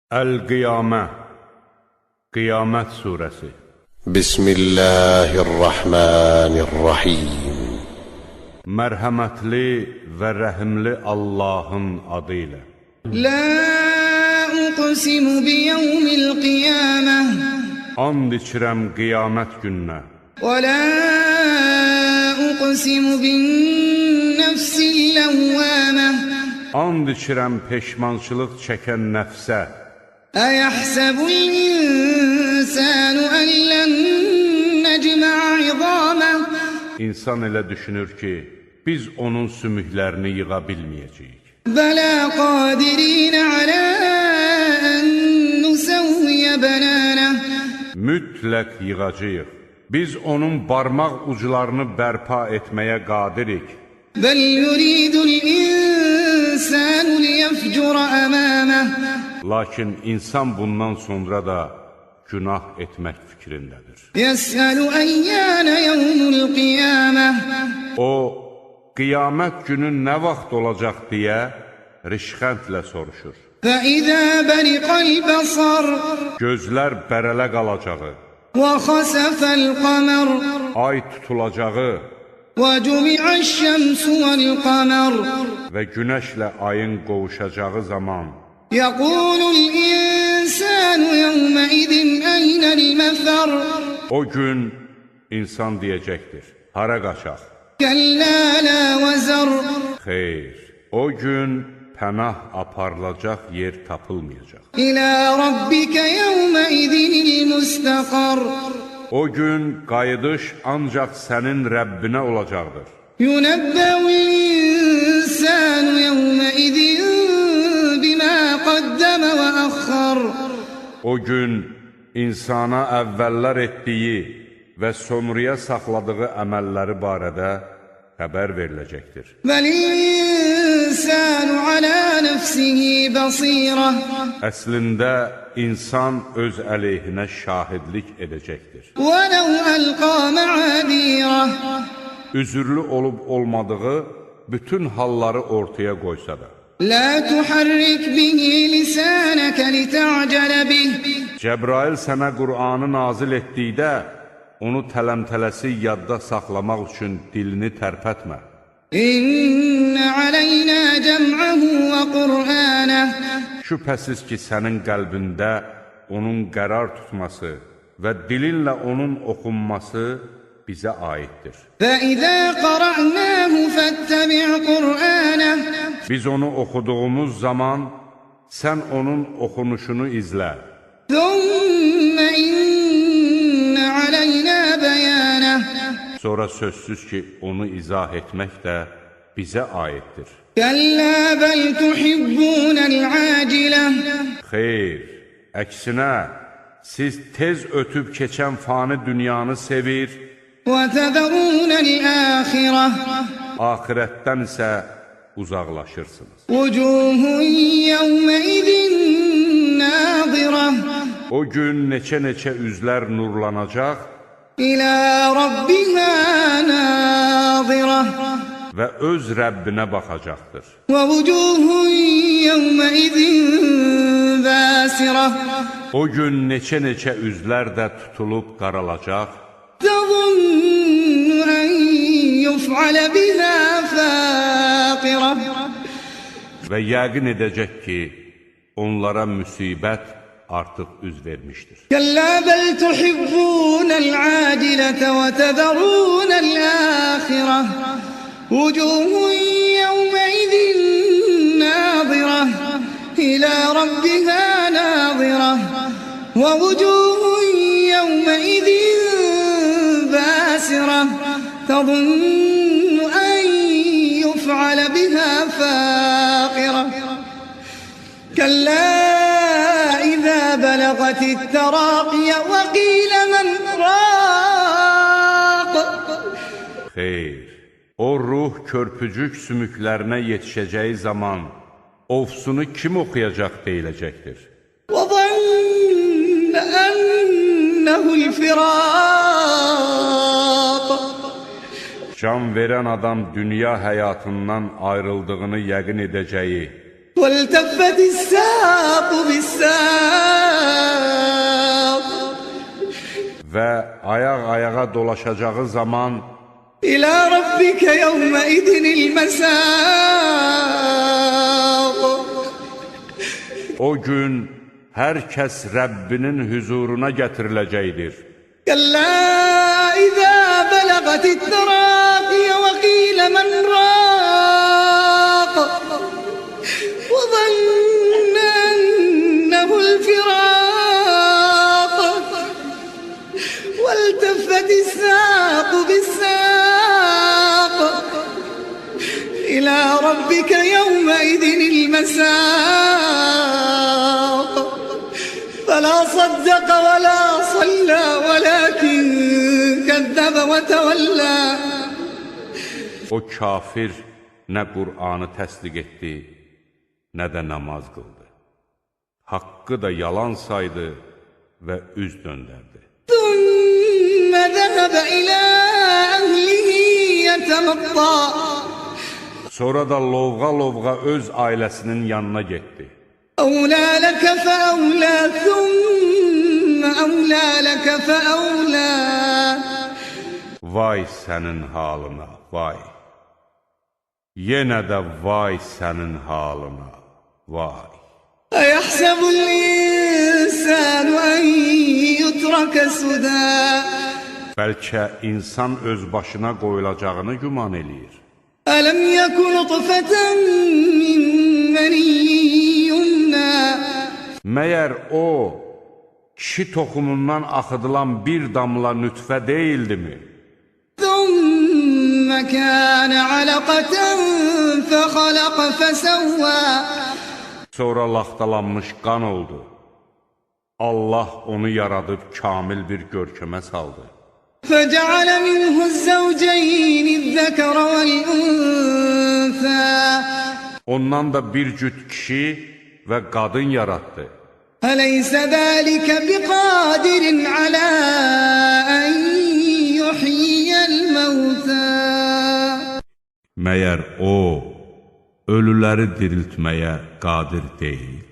Əl-Qiyamə, Qiyamət surəsi. Bismillahirrahmanirrahim. Mərhəmətli və rəhimli Allahın adı ilə. La uqsimu biyevmil qiyamah. And içirəm qiyamət gününə. Və la uqsimu bin nefsil levvamah. And içirəm peşmançılıq çəkən nəfsə. أيحسب الإنسان أن لن نجمع عظامه. İnsan elə düşünür ki, biz onun sümüklərini yığa bilməyəcəyik. بلى قادرين على أن نسوي بنانه. Mütləq yığacağıq. Biz onun barmaq uclarını bərpa etməyə qadirik. بل يريد الإنسان ليفجر أمامه. Lakin insan bundan sonra da günah etmək fikrindədir. يسأل أيان يوم القيامة. O, qiyamət günü nə vaxt olacaq deyə rişxəndlə soruşur. فإذا برق البصر. Gözlər bərələ qalacağı, وخسف القمر. ay tutulacağı وجمع الشمس والقمر. və günəşlə ayın qovuşacağı zaman يقول الإنسان يومئذ أين المفر. o gün insan deyəcəkdir, hara qaçaq? كلا لا وزر. Xeyr, o gün pənah aparılacaq yer tapılmayacaq. إلى ربك يومئذ المستقر. O gün qayıdış ancaq sənin Rəbbinə olacaqdır. ينبأ الإنسان يومئذ بما قدم وأخر. O gün insana əvvəllər etdiyi və sonraya saxladığı əməlləri barədə xəbər veriləcəkdir. بل الإنسان على نفسه بصيرة. Əslində, insan öz əleyhinə şahidlik edəcəkdir. ولو ألقى معاذيره. Üzürlü olub olmadığı bütün halları ortaya qoysa da. لا تحرك به لسانك لتعجل به. Cəbrail sənə Qur'anı nazil etdikdə, onu tələmtələsi yadda saxlamaq üçün dilini tərpətmə. إن علينا جمعه وقرآنه. Şübhəsiz ki, sənin qəlbində onun qərar tutması və dilinlə onun oxunması bizə aiddir. فإذا قرأناه فاتبع قرآنه. Biz onu oxuduğumuz zaman sən onun oxunuşunu izlə. ثم إن علينا بيانه. Sonra sözsüz ki, onu izah etmək də bizə aiddir. كلا بل تحبون العاجلة. Xeyr, əksinə, siz tez ötüb keçən fani dünyanı sevir, وتذرون الآخرة. axirətdən isə uzaqlaşırsınız. وجوه يومئذ ناظرة. O gün neçə üzlər nurlanacaq إلى ربها ناظرة. və öz Rəbbinə baxacaqdır. ووجوه يومئذ باسرة. O gün neçə üzlər də tutulub qaralacaq تظن أن يفعل بها فاقرة. və yəqin edəcək ki, onlara müsibət artıq üz vermişdir. كلا بل تحبون العاجلة وتذرون الآخرة. وجوه يومئذ ناظرة إلى ربها ناظرة. ووجوه يومئذ باسرة تظن أن يفعل بها فاقرة. كلا إذا بلغت التراقي وقيل من راق. Xeyr, o ruh körpücük sümüklərinə yetişəcəyi zaman ofsunu kim oxuyacaq deyiləcəkdir. وظن أنه الفراق. Can verən adam dünya həyatından ayrıldığını yəqin edəcəyi والتفت الساق بالساق. və ayaq-ayağa dolaşacağı zaman إلى ربك يومئذ المساق o gün hər kəs Rəbbinin hüzuruna gətiriləcəkdir. كلا إذا بلغت التراقي وقيل من راق وظن أنه الفراق والتفت الساق بالساق إلى ربك يومئذ المساق فلا صدق ولا صلى ولكن كذب وتولى O kafir nə Qur'anı təsdiq etdi, nə də namaz qıldı. Haqqı da yalan saydı və üz döndərdi. ثم ذهب إلى أهله يتمطى Sonra da lovğa-lovğa öz ailəsinin yanına getdi. أولى لك فأولى ثم أولى لك فأولى Vay sənin halına, vay. Yenə də vay sənin halına, vay. أيحسب الإنسان أن يترك سدى Bəlkə insan öz başına qoyulacağını güman eləyir. ألم يك نطفة من مني يمنى Məyər o, kişi toxumundan axıdılan bir damla nütfə deyildimi? ثم كان علقة فخلق فسوى Sonra laxtalanmış qan oldu. Allah onu yaradıb kamil bir görkəmə saldı. فجعل منه الزوجين الذكر والأنثى Ondan da bir cüt kişi və qadın yaratdı. أليس ذلك بقادر على أن يحيي الموتى Məyər o, ölüləri diriltməyə qadir deyil.